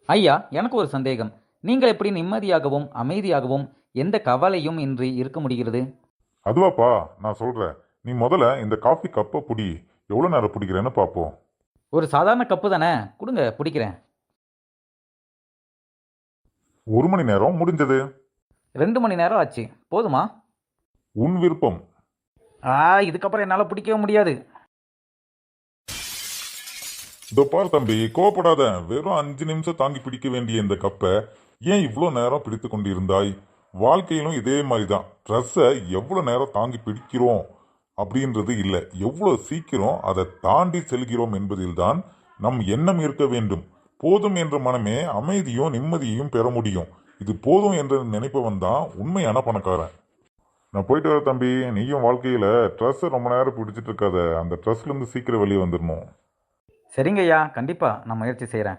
ஐயா, எனக்கு ஒரு சந்தேகம். நீங்கள் எப்படி நிம்மதியாகவும் அமைதியாகவும் எந்த கவலையும் இன்றி இருக்க முடிகிறது? அதுவாப்பா, நான் சொல்றேன். நீ முதல்ல இந்த காஃபி கப்பை புடி. எவ்வளோ நேரம் பிடிக்கிறேன்னு பார்ப்போம். ஒரு சாதாரண கப்பு தானே, கொடுங்க பிடிக்கிறேன். 1 மணி நேரம் முடிஞ்சது. 2 மணி நேரம் ஆச்சு, போதுமா? உன் விருப்பம். இதுக்கப்புறம் என்னால் பிடிக்கவே முடியாது. இதோ பார் தம்பி, கோவப்படாத. வெறும் 5 நிமிஷம் தாங்கி பிடிக்க வேண்டிய இந்த கப்பை ஏன் இவ்வளோ நேரம் பிடித்து கொண்டிருந்தாய்? வாழ்க்கையிலும் இதே மாதிரி தான். ட்ரெஸ்ஸை எவ்வளோ நேரம் தாங்கி பிடிக்கிறோம் அப்படின்றது இல்லை, எவ்வளோ சீக்கிரம் அதை தாண்டி செல்கிறோம் என்பதில்தான் நம் எண்ணம் இருக்க வேண்டும். போதும் என்ற மனமே அமைதியும் நிம்மதியையும் பெற முடியும். இது போதும் என்று நினைப்பவன் தான் உண்மையான பணக்காரன். நான் போயிட்டு வர தம்பி. நீயும் வாழ்க்கையில் ட்ரெஸ்ஸை ரொம்ப நேரம் பிடிச்சிட்டு இருக்காத. அந்த ட்ரெஸ்லேருந்து சீக்கிரம் வெளியே வந்துடணும். சரிங்க ஐயா, கண்டிப்பாக நான் முயற்சி செய்கிறேன்.